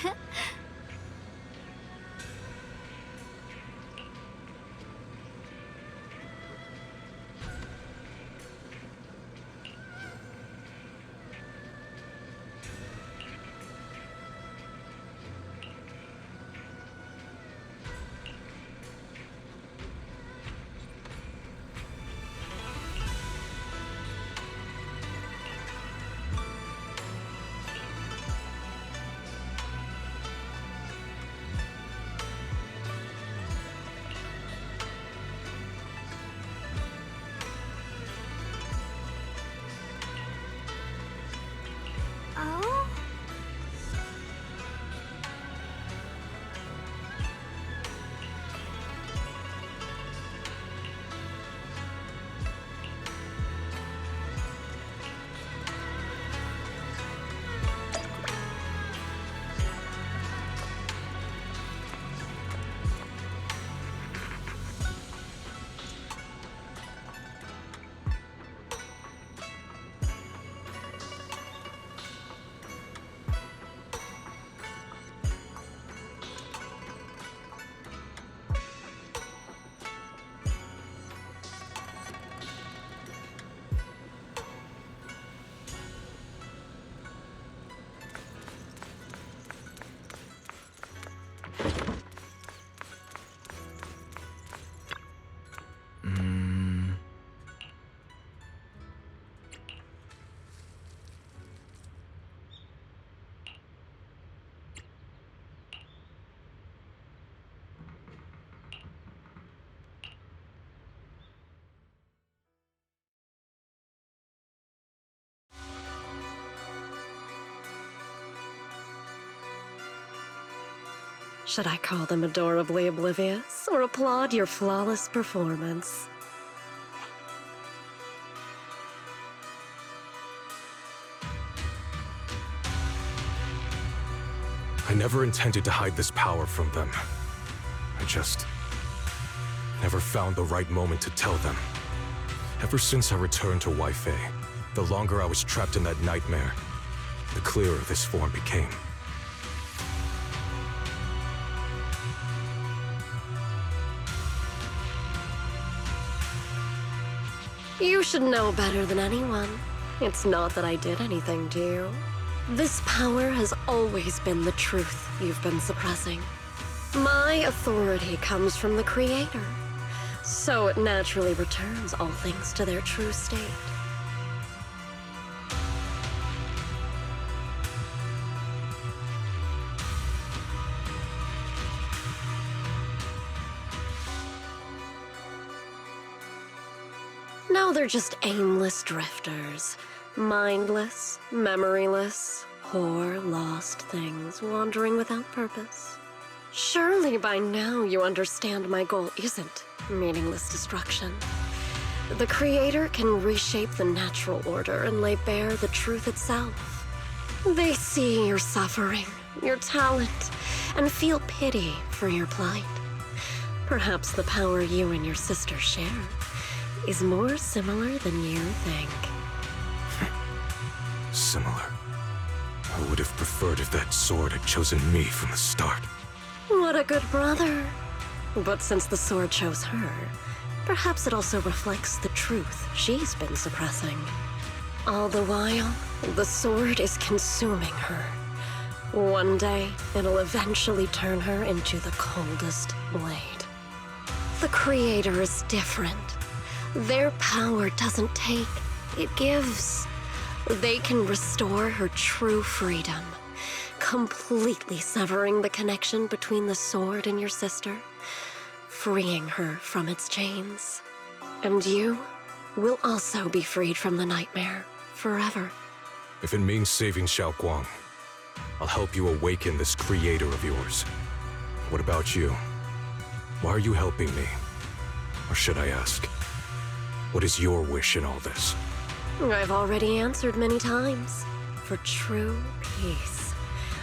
Oh? Should I call them adorably oblivious, or applaud your flawless performance? I never intended to hide this power from them. I just never found the right moment to tell them. Ever since I returned to Wi-Fi, the longer I was trapped in that nightmare, the clearer this form became. You should know better than anyone. It's not that I did anything to you. This power has always been the truth you've been suppressing. My authority comes from the Creator, so it naturally returns all things to their true state. Now they're just aimless drifters. Mindless, memoryless, poor, lost things wandering without purpose. Surely by now you understand my goal isn't meaningless destruction. The Creator can reshape the natural order and lay bare the truth itself. They see your suffering, your talent, and feel pity for your plight. Perhaps the power you and your sister share is more similar than you think. Similar. I would have preferred if that sword had chosen me from the start. What a good brother. But since the sword chose her, perhaps it also reflects the truth she's been suppressing. All the while, the sword is consuming her. One day, it'll eventually turn her into the coldest blade. The Creator is different. Their power doesn't take, it gives. They can restore her true freedom, completely severing the connection between the sword and your sister, freeing her from its chains. And you will also be freed from the nightmare forever. If it means saving Xiaoguang, I'll help you awaken this Creator of yours. What about you? Why are you helping me? Or should I ask, what is your wish in all this? I've already answered many times. For true peace.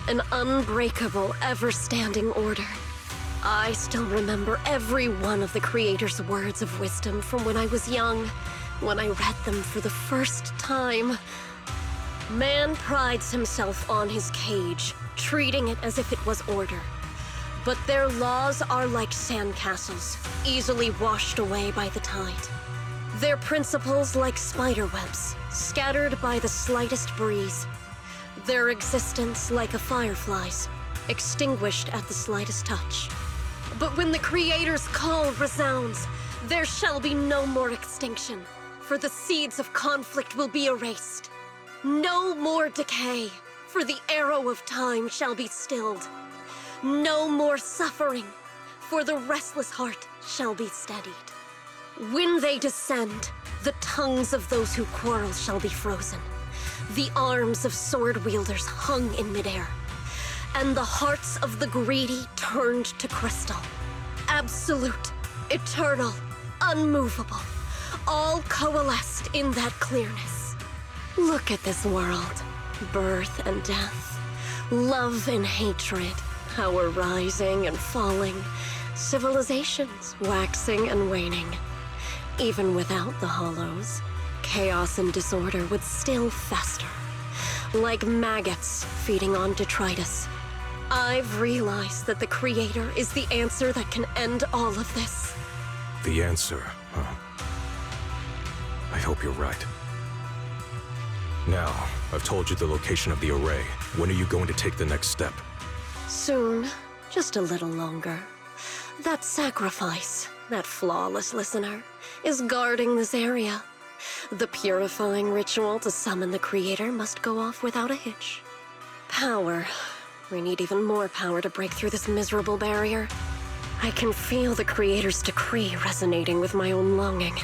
An unbreakable, ever-standing order. I still remember every one of the Creator's words of wisdom from when I was young, when I read them for the first time. Man prides himself on his cage, treating it as if it was order. But their laws are like sandcastles, easily washed away by the tide. Their principles like spiderwebs, scattered by the slightest breeze. Their existence like a firefly's, extinguished at the slightest touch. But when the Creator's call resounds, there shall be no more extinction, for the seeds of conflict will be erased. No more decay, for the arrow of time shall be stilled. No more suffering, for the restless heart shall be steadied. When they descend, the tongues of those who quarrel shall be frozen, the arms of sword-wielders hung in midair, and the hearts of the greedy turned to crystal. Absolute, eternal, unmovable, all coalesced in that clearness. Look at this world, birth and death, love and hatred, power rising and falling, civilizations waxing and waning. Even without the hollows, chaos and disorder would still fester, like maggots feeding on detritus. I've realized that the Creator is the answer that can end all of this. The answer, huh? I hope you're right. Now, I've told you the location of the array. When are you going to take the next step? Soon, just a little longer. That sacrifice, that flawless listener, is guarding this area. The purifying ritual to summon the Creator must go off without a hitch. Power. We need even more power to break through this miserable barrier. I can feel the Creator's decree resonating with my own longing.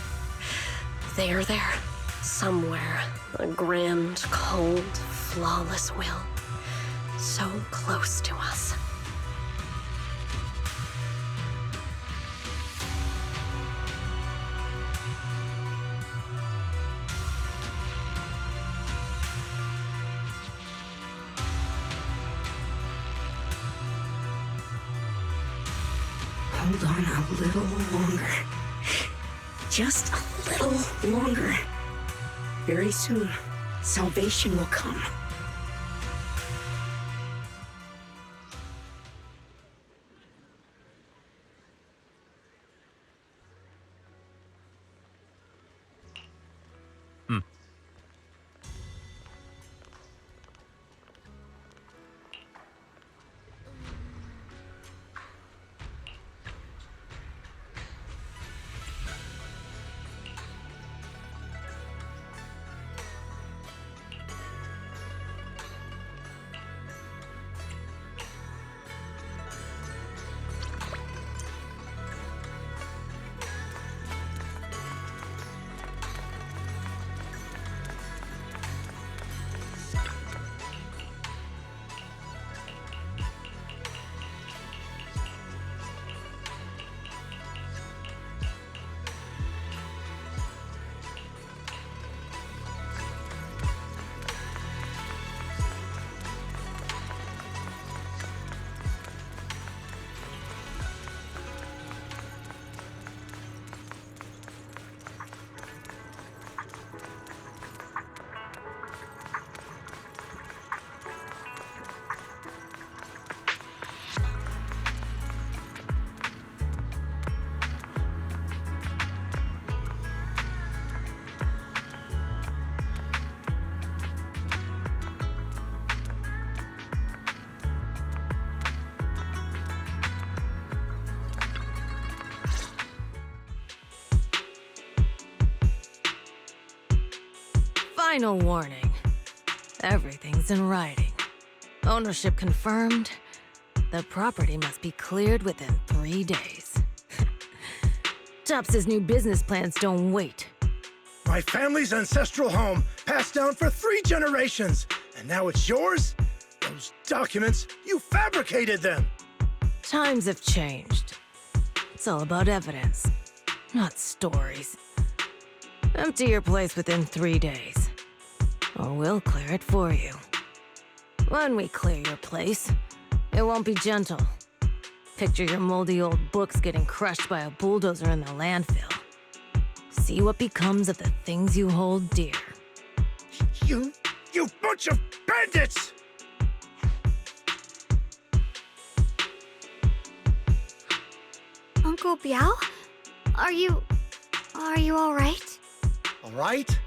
They are there, somewhere. A grand, cold, flawless will. So close to us. Hold on a little longer. Just a little longer. Very soon, salvation will come. Final warning. Everything's in writing. Ownership confirmed. The property must be cleared within 3 days. Tops's new business plans don't wait. My family's ancestral home, passed down for 3 generations, and now it's yours? Those documents, you fabricated them! Times have changed. It's all about evidence, not stories. Empty your place within 3 days, or we'll clear it for you. When we clear your place, it won't be gentle. Picture your moldy old books getting crushed by a bulldozer in the landfill. See what becomes of the things you hold dear. You You bunch of bandits! Uncle Biao? Are you all right? All right?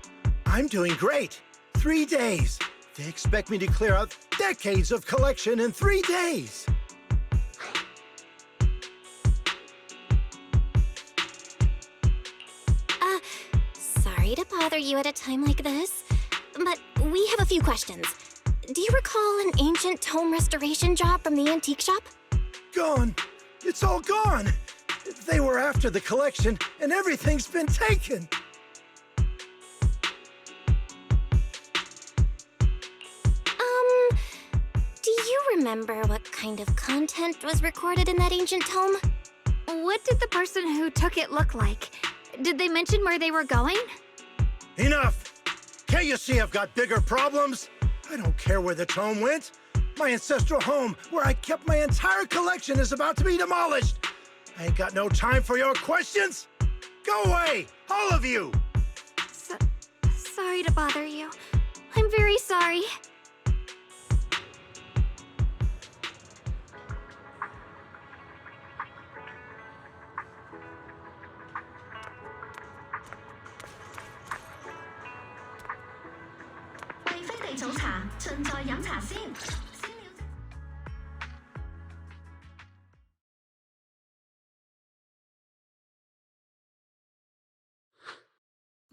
I'm doing great. 3 days. They expect me to clear out decades of collection in 3 days. Sorry to bother you at a time like this, but we have a few questions. Do you recall an ancient tome restoration job from the antique shop? Gone. It's all gone. They were after the collection, and everything's been taken. Do you remember what kind of content was recorded in that ancient tome? What did the person who took it look like? Did they mention where they were going? Enough! Can't you see I've got bigger problems? I don't care where the tome went. My ancestral home, where I kept my entire collection, is about to be demolished. I ain't got no time for your questions. Go away, all of you! Sorry to bother you. I'm very sorry.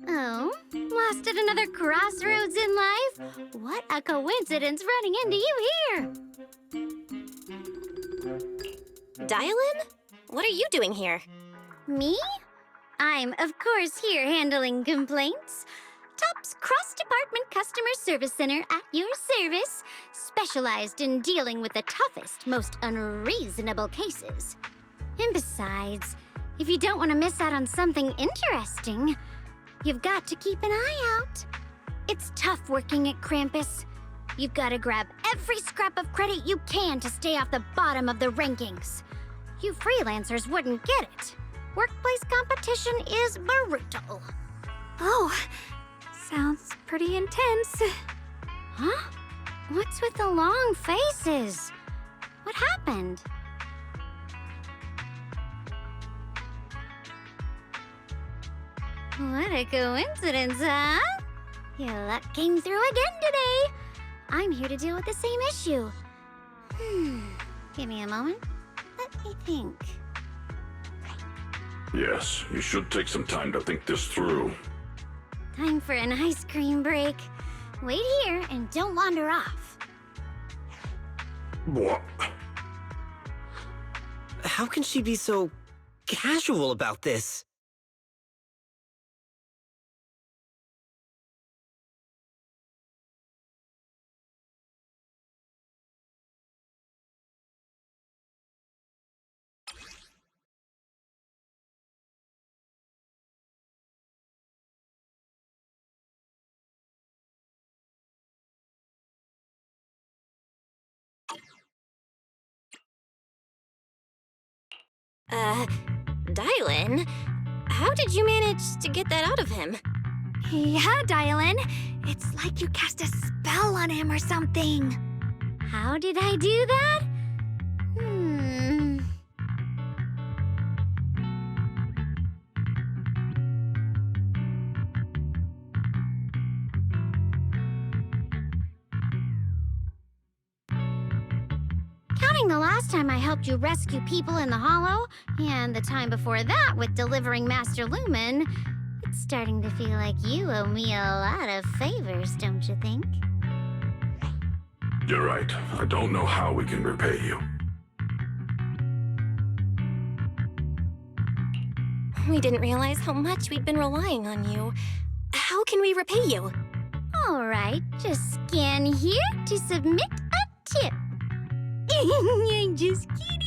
Oh, lost at another crossroads in life? What a coincidence running into you here! Dial-in? What are you doing here? Me? I'm, of course, here handling complaints. TOP's cross-department customer service center at your service, specialized in dealing with the toughest, most unreasonable cases. And besides, if you don't want to miss out on something interesting, you've got to keep an eye out. It's tough working at Krampus. You've got to grab every scrap of credit you can to stay off the bottom of the rankings. You freelancers wouldn't get it. Workplace competition is brutal. Oh, sounds pretty intense. Huh? What's with the long faces? What happened? What a coincidence, huh? Your luck came through again today. I'm here to deal with the same issue. Give me a moment. Let me think. Yes, you should take some time to think this through. Time for an ice cream break. Wait here and don't wander off. What? How can she be so casual about this? Dial-in? How did you manage to get that out of him? Yeah, Dial-in. It's like you cast a spell on him or something. How did I do that? Counting the last time I helped you rescue people in the Hollow, and the time before that with delivering Master Lumen, it's starting to feel like you owe me a lot of favors, don't you think? You're right. I don't know how we can repay you. We didn't realize how much we'd been relying on you. How can we repay you? All right, just scan here to submit a tip. I'm just kidding.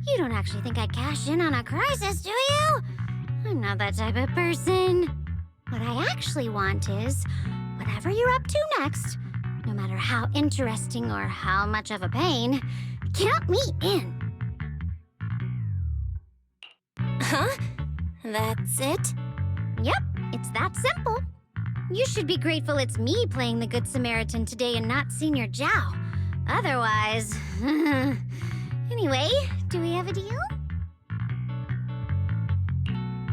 You don't actually think I'd cash in on a crisis, do you? I'm not that type of person. What I actually want is, whatever you're up to next, no matter how interesting or how much of a pain, count me in. Huh? That's it? Yep, it's that simple. You should be grateful it's me playing the Good Samaritan today and not Senior Zhao. Otherwise... Anyway, do we have a deal?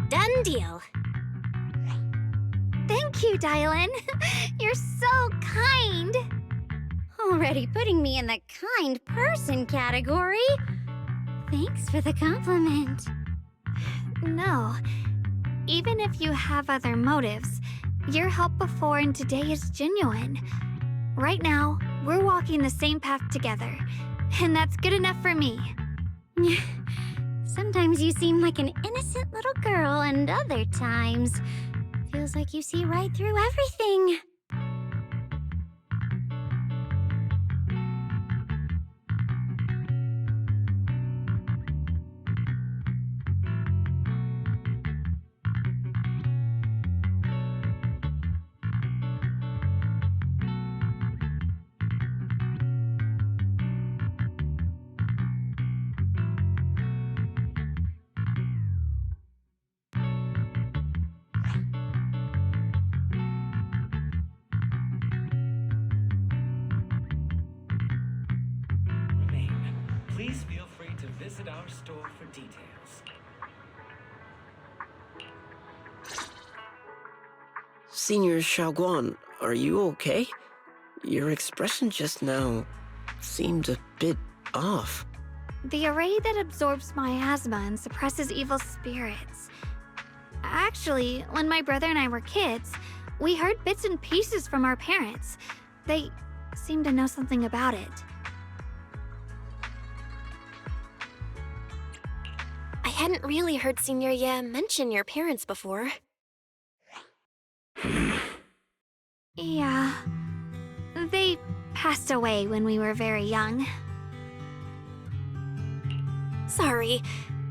Done deal. Thank you, Dylan. You're so kind. Already putting me in the kind person category. Thanks for the compliment. No. Even if you have other motives, your help before and today is genuine. Right now, we're walking the same path together, and that's good enough for me. Sometimes you seem like an innocent little girl, and other times, feels like you see right through everything. Please feel free to visit our store for details. Senior Xiaoguan, are you okay? Your expression just now seemed a bit off. The array that absorbs miasma and suppresses evil spirits. Actually, when my brother and I were kids, we heard bits and pieces from our parents. They seemed to know something about it. I hadn't really heard Senior Ye mention your parents before. Yeah. They passed away when we were very young. Sorry,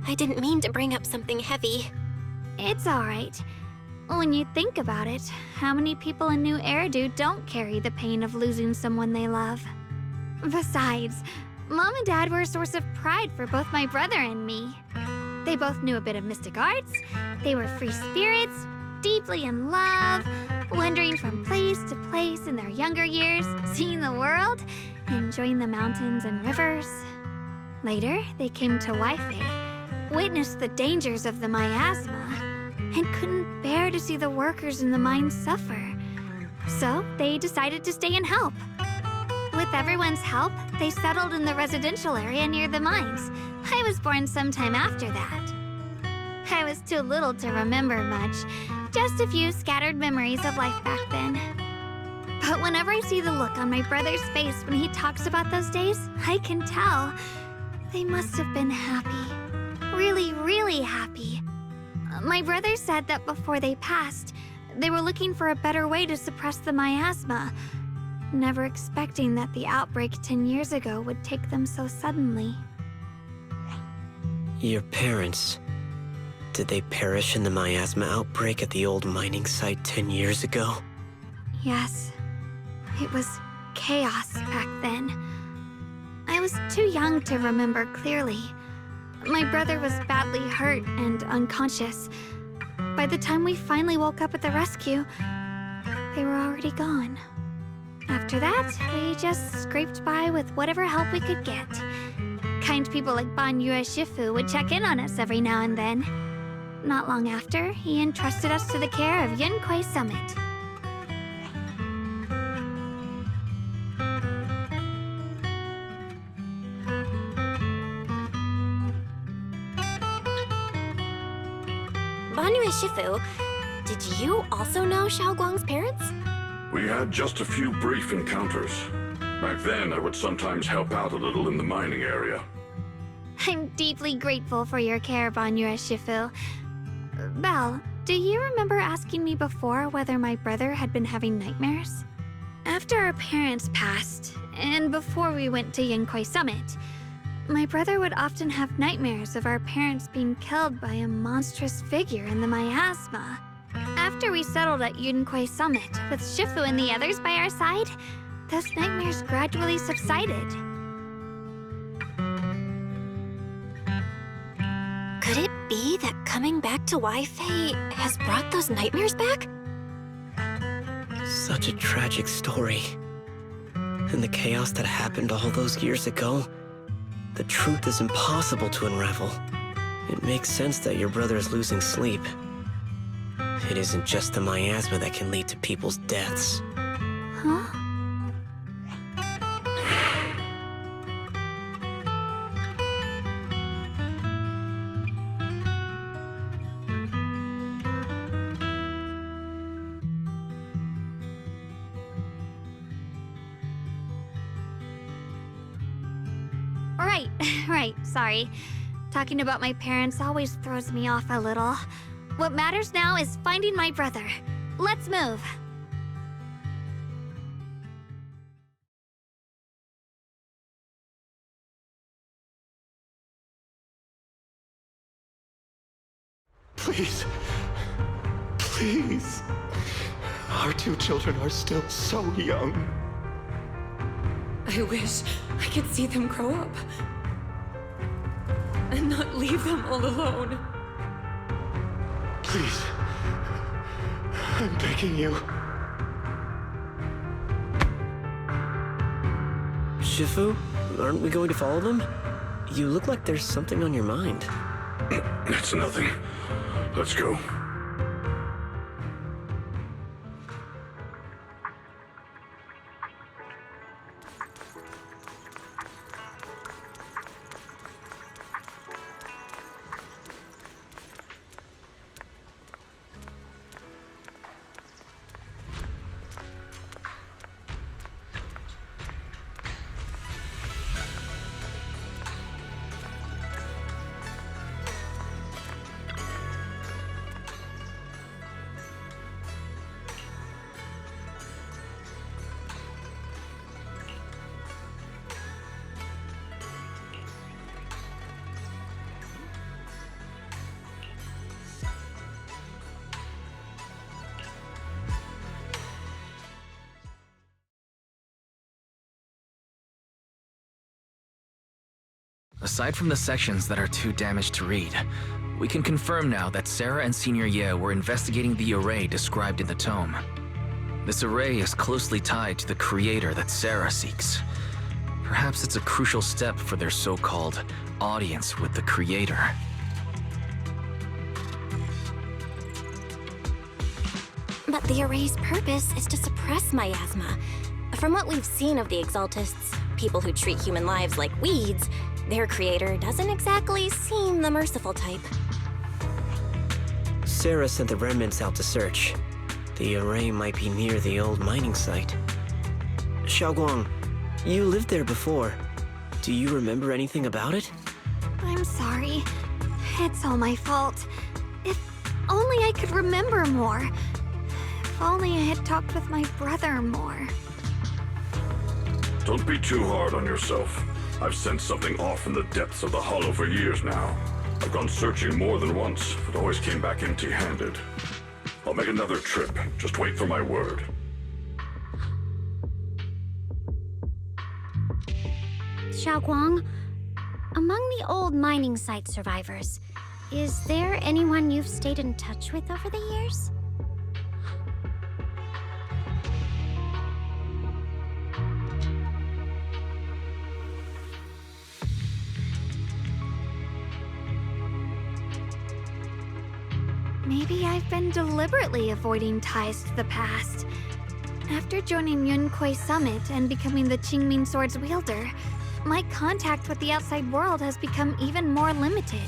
I didn't mean to bring up something heavy. It's alright. When you think about it, how many people in New Eridu don't carry the pain of losing someone they love? Besides, Mom and Dad were a source of pride for both my brother and me. They both knew a bit of mystic arts, they were free spirits, deeply in love, wandering from place to place in their younger years, seeing the world, enjoying the mountains and rivers. Later, they came to Waifei, witnessed the dangers of the miasma, and couldn't bear to see the workers in the mines suffer. So they decided to stay and help. With everyone's help, they settled in the residential area near the mines. I was born sometime after that. I was too little to remember much, just a few scattered memories of life back then. But whenever I see the look on my brother's face when he talks about those days, I can tell they must have been happy. Really, really happy. My brother said that before they passed, they were looking for a better way to suppress the miasma, never expecting that the outbreak 10 years ago would take them so suddenly. Your parents, did they perish in the miasma outbreak at the old mining site 10 years ago? Yes. It was chaos back then. I was too young to remember clearly. My brother was badly hurt and unconscious. By the time we finally woke up at the rescue, they were already gone. After that, we just scraped by with whatever help we could get. Kind people like Ban Yue Shifu would check in on us every now and then. Not long after, he entrusted us to the care of Yunquei Summit. Banyu Shifu, did you also know Xiaoguang's parents? We had just a few brief encounters. Back then, I would sometimes help out a little in the mining area. I'm deeply grateful for your care, Banyu Shifu. Belle, do you remember asking me before whether my brother had been having nightmares? After our parents passed, and before we went to Yunquei Summit, my brother would often have nightmares of our parents being killed by a monstrous figure in the miasma. After we settled at Yunquei Summit, with Shifu and the others by our side, those nightmares gradually subsided. Could it be that coming back to Waifei has brought those nightmares back? Such a tragic story. And the chaos that happened all those years ago, the truth is impossible to unravel. It makes sense that your brother is losing sleep. It isn't just the miasma that can lead to people's deaths. Huh? Right, sorry. Talking about my parents always throws me off a little. What matters now is finding my brother. Let's move. Please. Please. Our two children are still so young. I wish I could see them grow up. And not leave them all alone. Please. I'm begging you. Shifu, aren't we going to follow them? You look like there's something on your mind. It's nothing. Let's go. Aside from the sections that are too damaged to read, we can confirm now that Sarah and Senior Ye were investigating the array described in the tome. This array is closely tied to the creator that Sarah seeks. Perhaps it's a crucial step for their so-called audience with the creator. But the array's purpose is to suppress miasma. From what we've seen of the Exaltists, people who treat human lives like weeds, their creator doesn't exactly seem the merciful type. Sarah sent the remnants out to search. The array might be near the old mining site. Xiaoguang, you lived there before. Do you remember anything about it? I'm sorry. It's all my fault. If only I could remember more. If only I had talked with my brother more. Don't be too hard on yourself. I've sensed something off in the depths of the hollow for years now. I've gone searching more than once, but always came back empty-handed. I'll make another trip. Just wait for my word. Xiaoguang, among the old mining site survivors, is there anyone you've stayed in touch with over the years? Maybe I've been deliberately avoiding ties to the past. After joining Yun Kuei Summit and becoming the Qingming Sword's wielder, my contact with the outside world has become even more limited.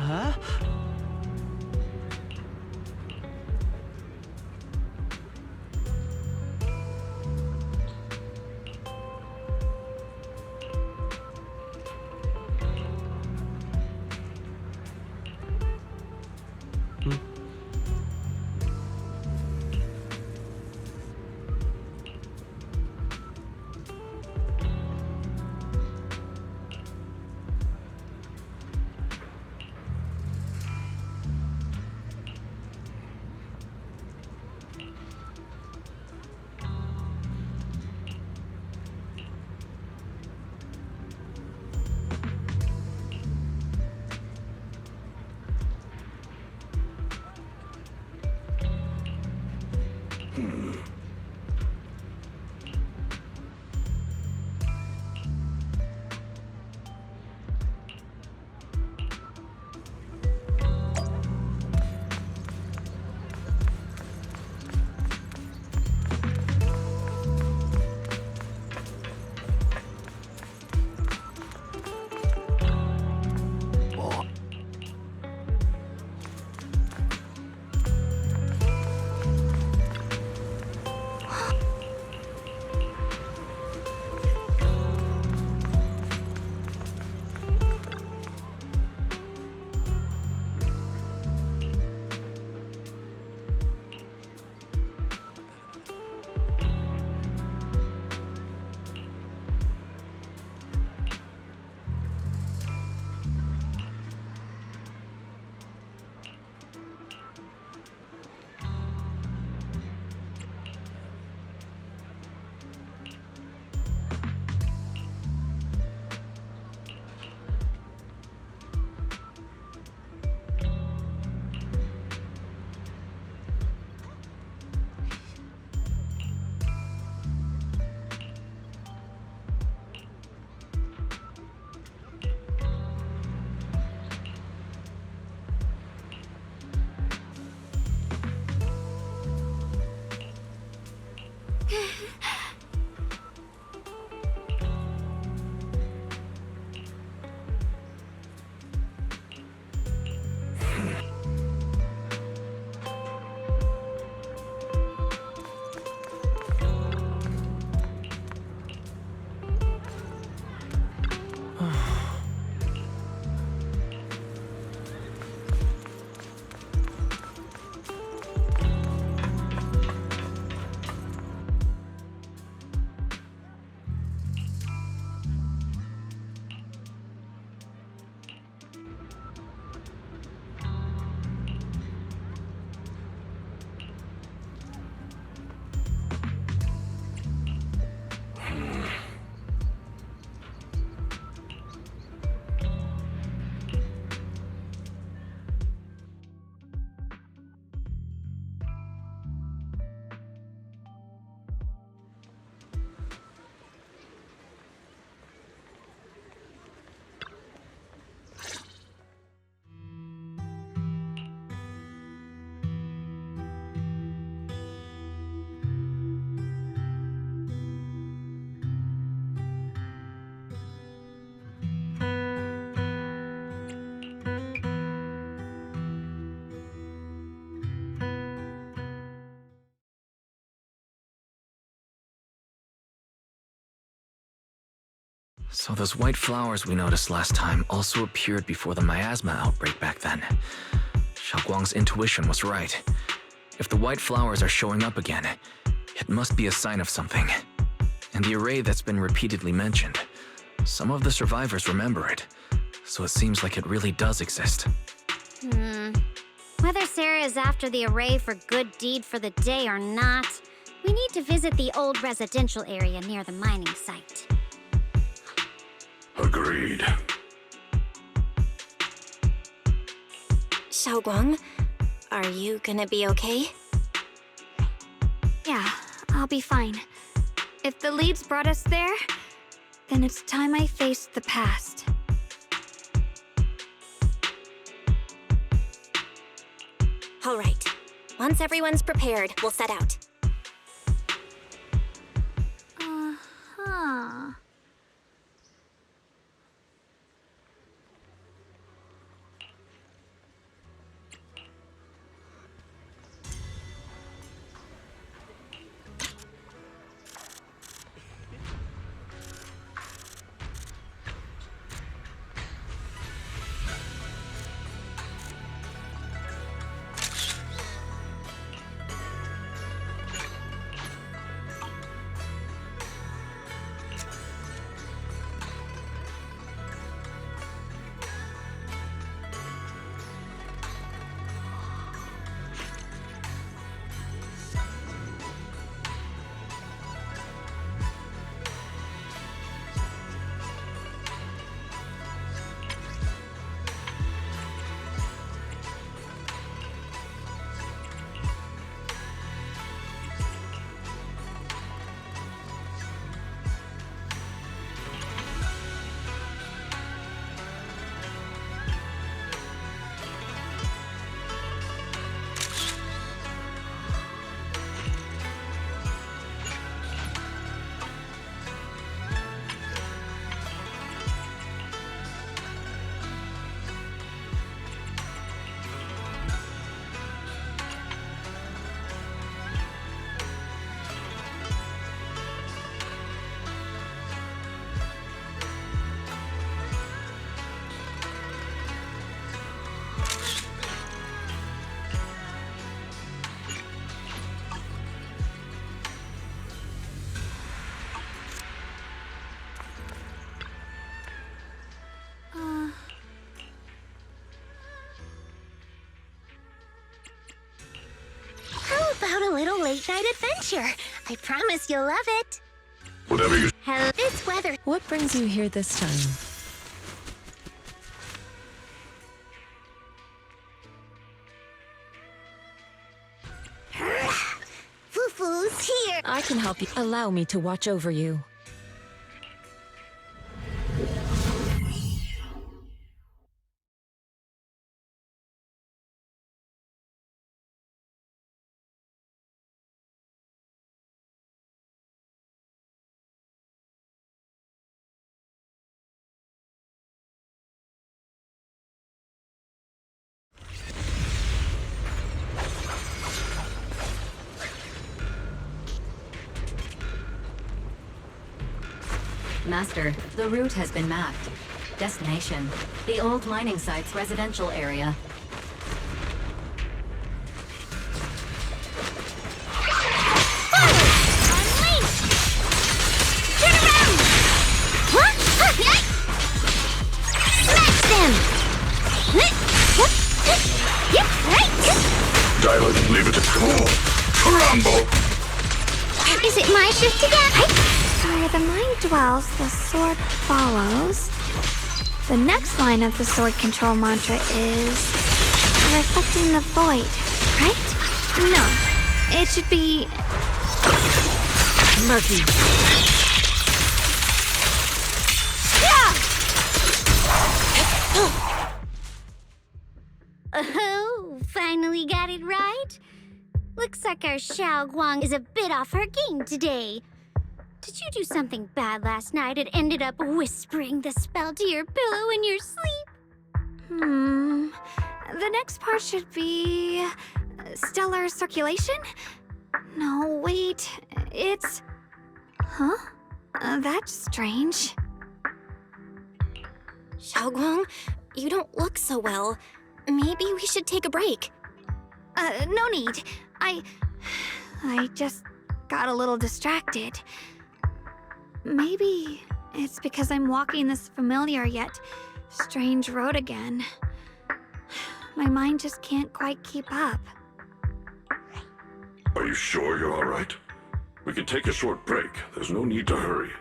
Huh? So those white flowers we noticed last time also appeared before the miasma outbreak back then. Xiaoguang's intuition was right. If the white flowers are showing up again, it must be a sign of something. And the array that's been repeatedly mentioned, some of the survivors remember it, so it seems like it really does exist. Whether Sarah is after the array for good deed for the day or not, we need to visit the old residential area near the mining site. Agreed. Xiaoguang, are you gonna be okay? Yeah, I'll be fine. If the leads brought us there, then it's time I faced the past. All right. Once everyone's prepared, we'll set out. Uh-huh. late-night adventure. I promise you'll love it. Whatever you... Hell, this weather... What brings you here this time? Foo-foo's here. I can help you. Allow me to watch over you. Master, the route has been mapped. Destination, the old mining site's residential area. Dilate, leave it to cool. Crumble! Is it my shift again? Where the mind dwells, the sword follows. The next line of the sword control mantra is... reflecting the void, right? No, it should be... Murky. Oh, finally got it right. Looks like our Xiao Guang is a bit off her game today. Did you do something bad last night and ended up whispering the spell to your pillow in your sleep? The next part should be... stellar circulation? No, wait. It's... Huh? That's strange. Xiaoguang, you don't look so well. Maybe we should take a break. No need. I just got a little distracted. Maybe it's because I'm walking this familiar yet strange road again. My mind just can't quite keep up. Are you sure you're all right? We can take a short break. There's no need to hurry.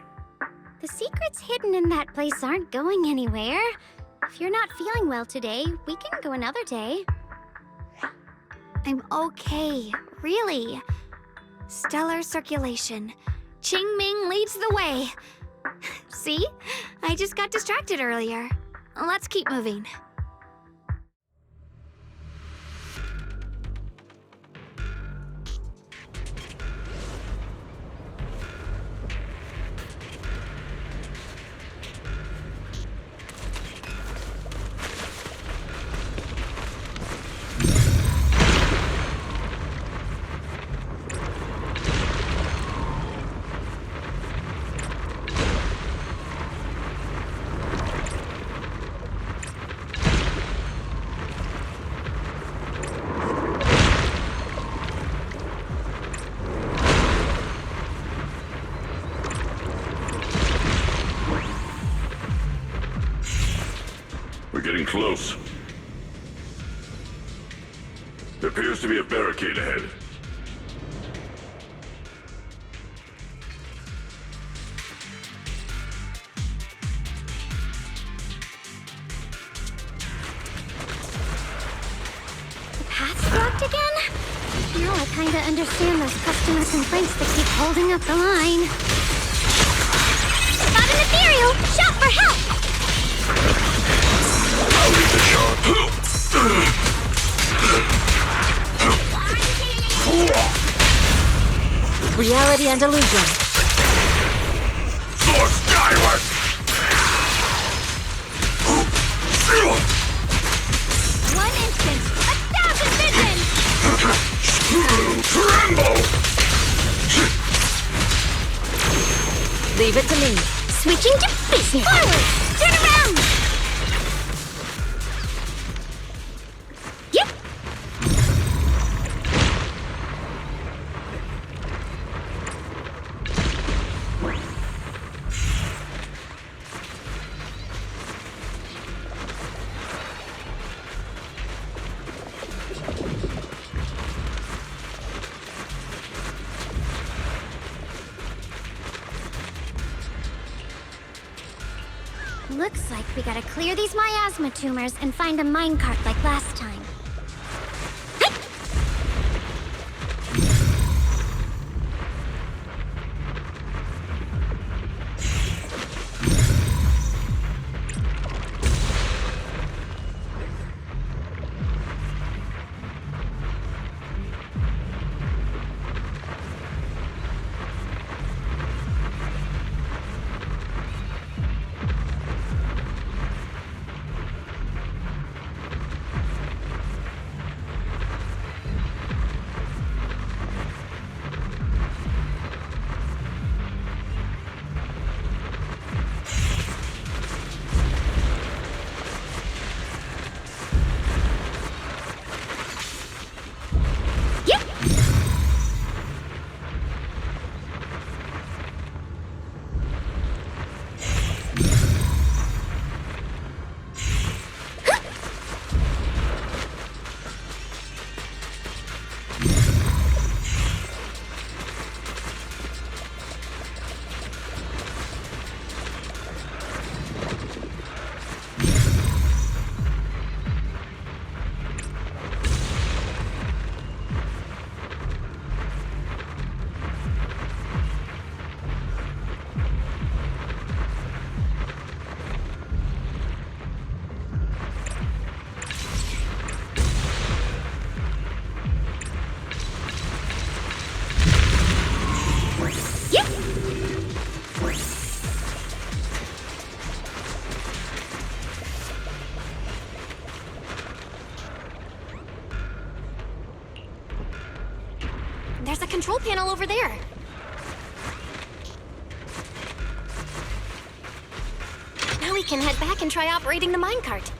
The secrets hidden in that place aren't going anywhere. If you're not feeling well today, we can go another day. I'm okay, really. Stellar circulation. Qingming leads the way. See? I just got distracted earlier. Let's keep moving. We're getting close. There appears to be a barricade ahead. The path's blocked again? Now I kinda understand those customer complaints that keep holding up the line. Got an ethereal! Shout for help! I'll lead the charge. Reality and illusion. Soar skyward! One instant, 1,000 visions! Tremble! Leave it to me. Switching to business! Forward! Turn around! Yep! Looks like we gotta clear these miasma tumors and find a minecart like last time. There's a control panel over there. Now we can head back and try operating the minecart.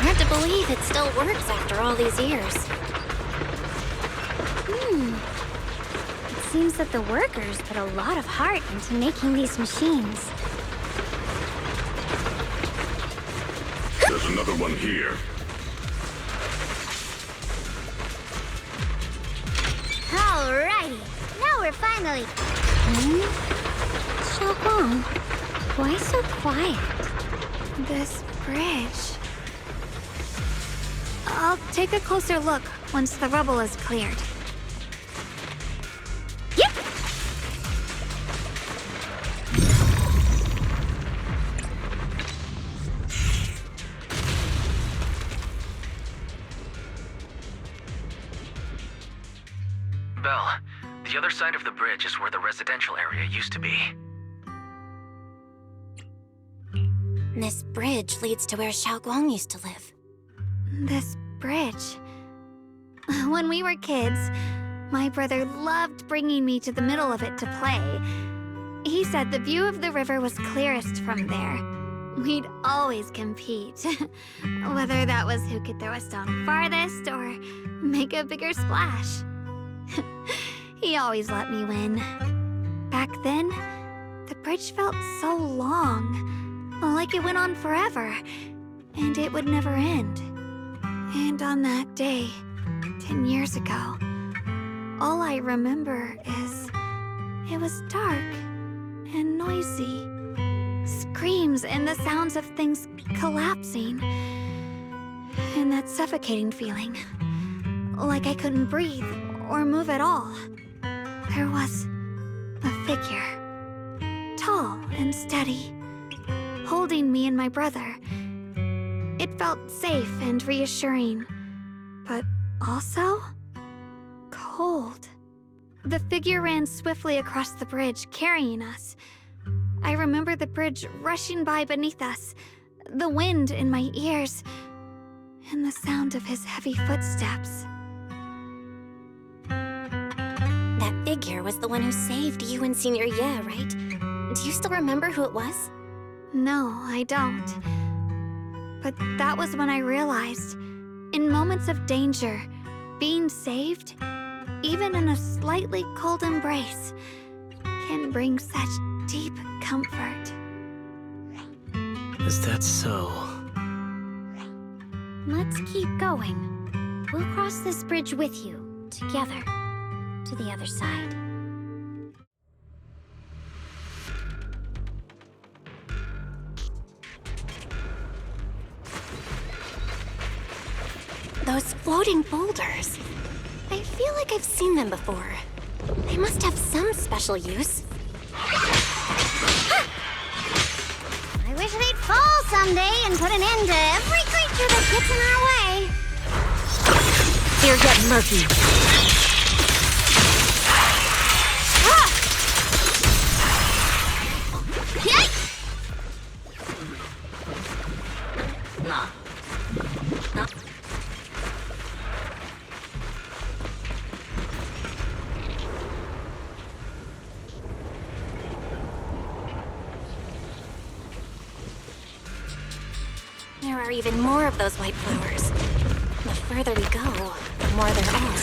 Hard to believe it still works after all these years. It seems that the workers put a lot of heart into making these machines. There's another one here. Alrighty, now we're finally... Xiaoguang, why so quiet? This bridge... I'll take a closer look once the rubble is cleared. Belle, the other side of the bridge is where the residential area used to be. This bridge leads to where Xiaoguang used to live. This bridge... When we were kids, my brother loved bringing me to the middle of it to play. He said the view of the river was clearest from there. We'd always compete. Whether that was who could throw a stone farthest or make a bigger splash. He always let me win. Back then, the bridge felt so long, like it went on forever, and it would never end. And on that day, 10 years ago, all I remember is it was dark and noisy. Screams and the sounds of things collapsing. And that suffocating feeling, like I couldn't breathe or move at all. There was a figure, tall and steady, holding me and my brother. It felt safe and reassuring, but also cold. The figure ran swiftly across the bridge, carrying us. I remember the bridge rushing by beneath us, the wind in my ears, and the sound of his heavy footsteps. That figure was the one who saved you and Senior Ye, right? Do you still remember who it was? No, I don't. But that was when I realized, in moments of danger, being saved, even in a slightly cold embrace, can bring such deep comfort. Is that so? let's keep going. We'll cross this bridge with you, together, to the other side. Those floating boulders. I feel like I've seen them before. They must have some special use. I wish they'd fall someday and put an end to every creature that gets in our way. They're getting murky. There are even more of those white flowers. The further we go, the more there are.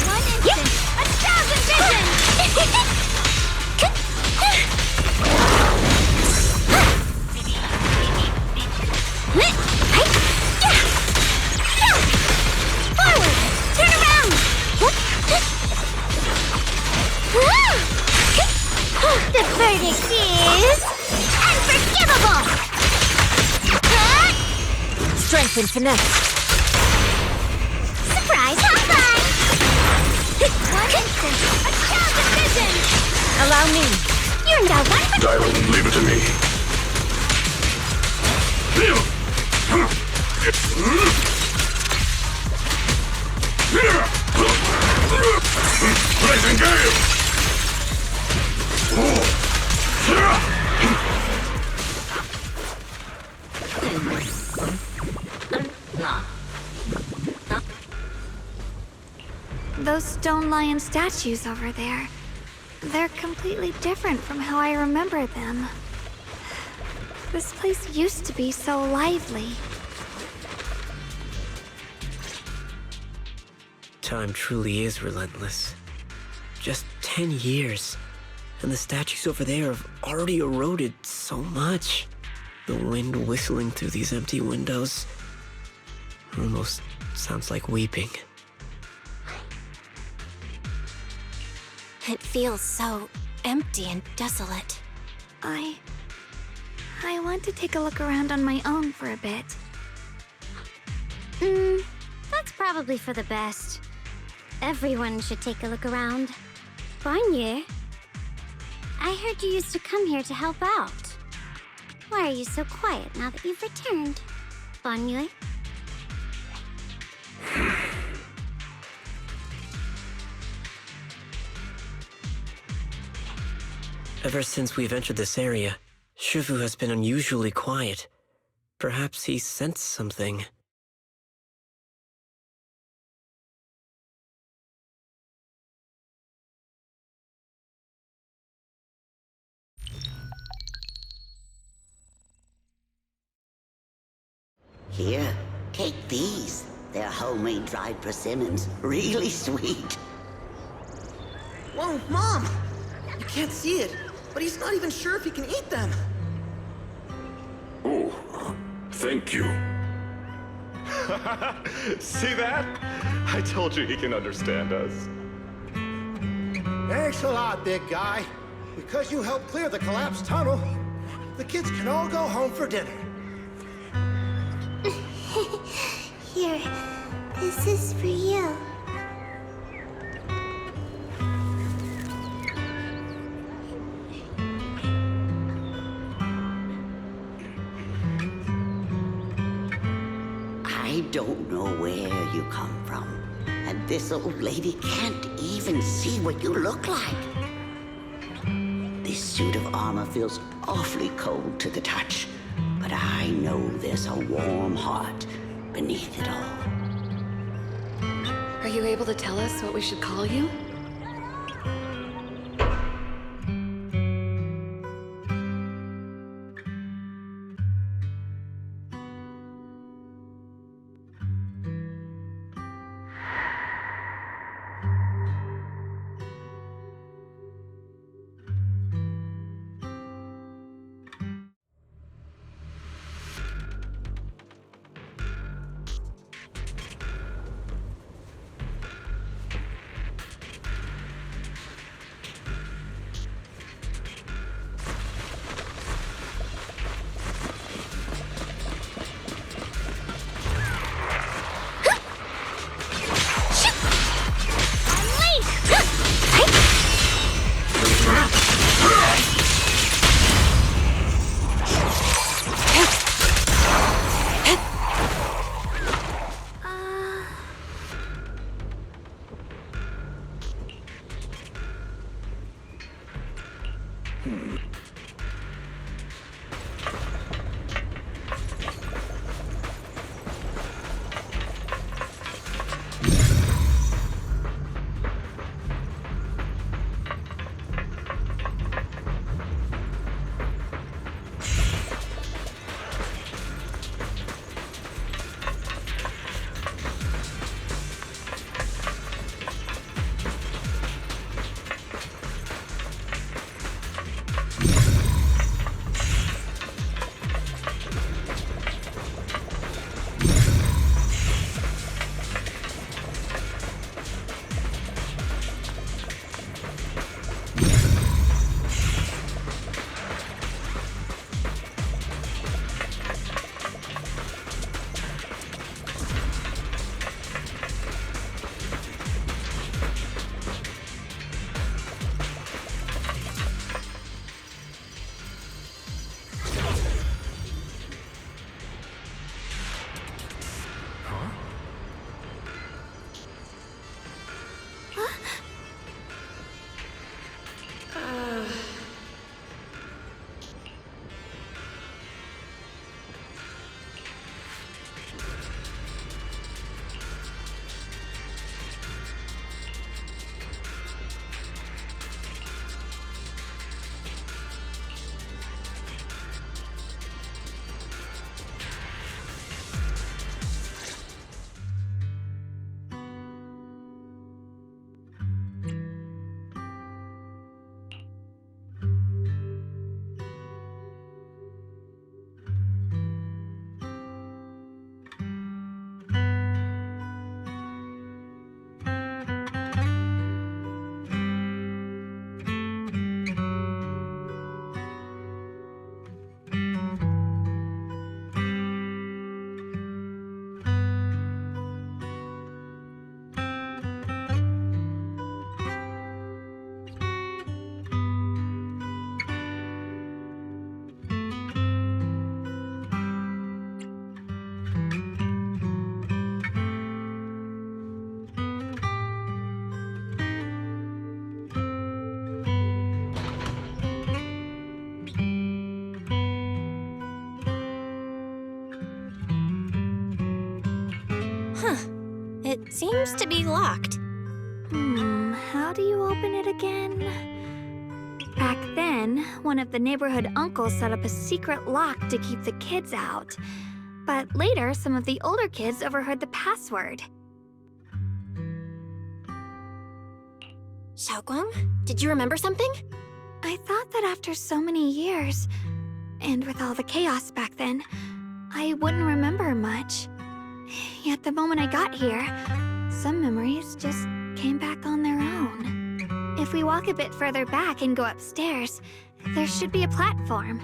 One instant, 1,000 visions! Forward! Turn around! The verdict is unforgivable! Strength and finesse. Surprise hot line! One instant, 1,000 visions! Allow me. You're now one for... Dylan, leave it to me. Blazing gale! Those stone lion statues over there. They're completely different from how I remember them. This place used to be so lively. Time truly is relentless. Just 10 years, and the statues over there have already eroded so much. The wind whistling through these empty windows almost sounds like weeping. It feels so empty and desolate. I want to take a look around on my own for a bit. That's probably for the best. Everyone should take a look around. Bonnier, I heard you used to come here to help out. Why are you so quiet now that you've returned, Bonnier? Ever since we've entered this area, Shifu has been unusually quiet. Perhaps he sensed something. Here, take these. They're homemade dried persimmons. Really sweet. Whoa, Mom! You can't see it, but he's not even sure if he can eat them. Oh, thank you. See that? I told you he can understand us. Thanks a lot, big guy. Because you helped clear the collapsed tunnel, the kids can all go home for dinner. Here, this is for you. I don't know where you come from, and this old lady can't even see what you look like. This suit of armor feels awfully cold to the touch, but I know there's a warm heart beneath it all. Are you able to tell us what we should call you? Huh. It seems to be locked. How do you open it again? Back then, one of the neighborhood uncles set up a secret lock to keep the kids out. But later, some of the older kids overheard the password. Xiaoguang, did you remember something? I thought that after so many years, and with all the chaos back then, I wouldn't remember much. Yet the moment I got here, some memories just came back on their own. If we walk a bit further back and go upstairs, there should be a platform.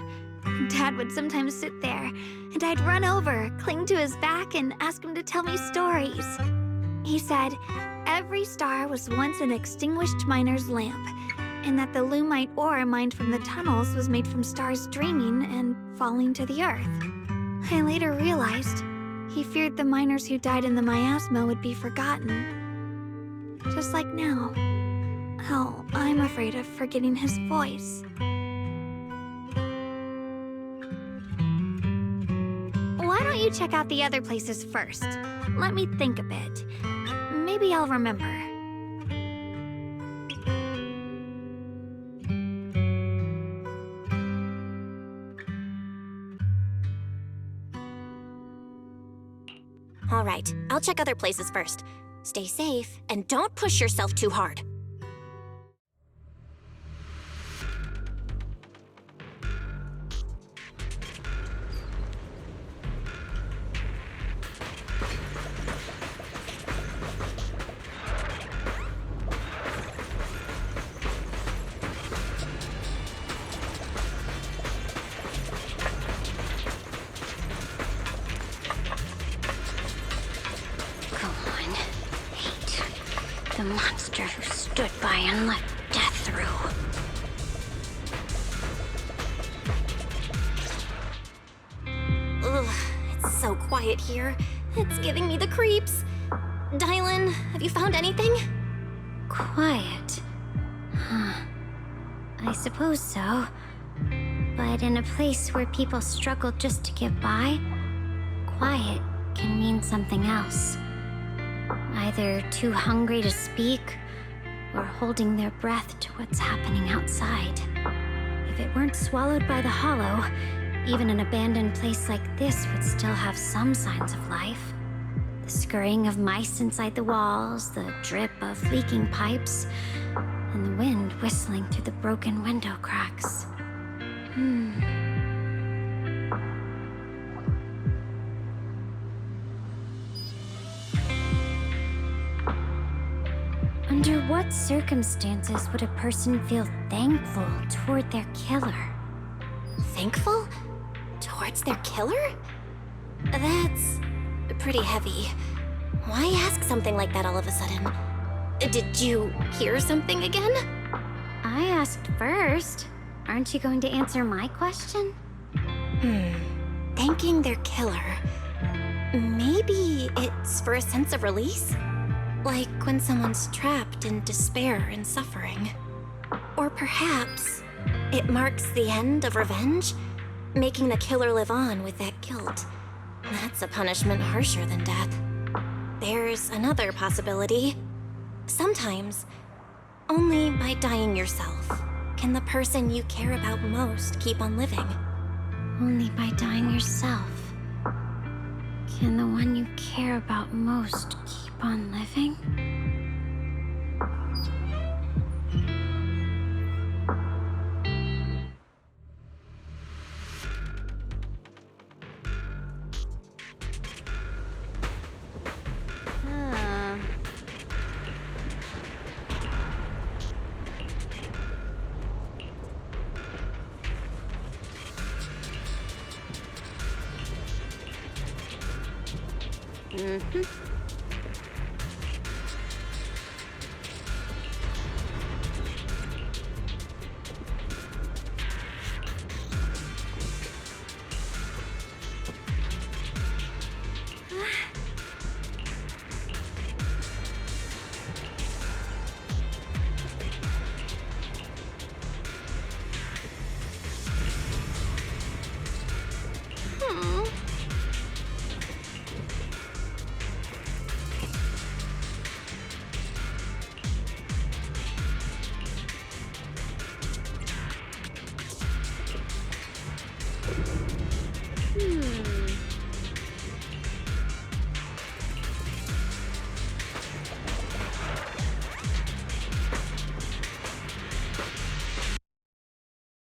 Dad would sometimes sit there, and I'd run over, cling to his back, and ask him to tell me stories. He said every star was once an extinguished miner's lamp, and that the lumite ore mined from the tunnels was made from stars dreaming and falling to the earth. I later realized he feared the miners who died in the miasma would be forgotten. Just like now, how I'm afraid of forgetting his voice. Why don't you check out the other places first? Let me think a bit. Maybe I'll remember. All right, I'll check other places first. Stay safe, and don't push yourself too hard. The monster who stood by and let death through. Ugh, it's so quiet here. It's giving me the creeps. Dylan, have you found anything? Quiet. Huh. I suppose so. But in a place where people struggle just to get by, quiet can mean something else. Either too hungry to speak, or holding their breath to what's happening outside. If it weren't swallowed by the hollow, even an abandoned place like this would still have some signs of life. The scurrying of mice inside the walls, the drip of leaking pipes, and the wind whistling through the broken window cracks. Under what circumstances would a person feel thankful toward their killer? Thankful? Towards their killer? That's pretty heavy. Why ask something like that all of a sudden? Did you hear something again? I asked first. Aren't you going to answer my question? Thanking their killer. Maybe it's for a sense of release? Like when someone's trapped in despair and suffering. Or perhaps it marks the end of revenge, making the killer live on with that guilt. That's a punishment harsher than death. There's another possibility. Sometimes, only by dying yourself can the person you care about most keep on living. Only by dying yourself can the one you care about most keep on living?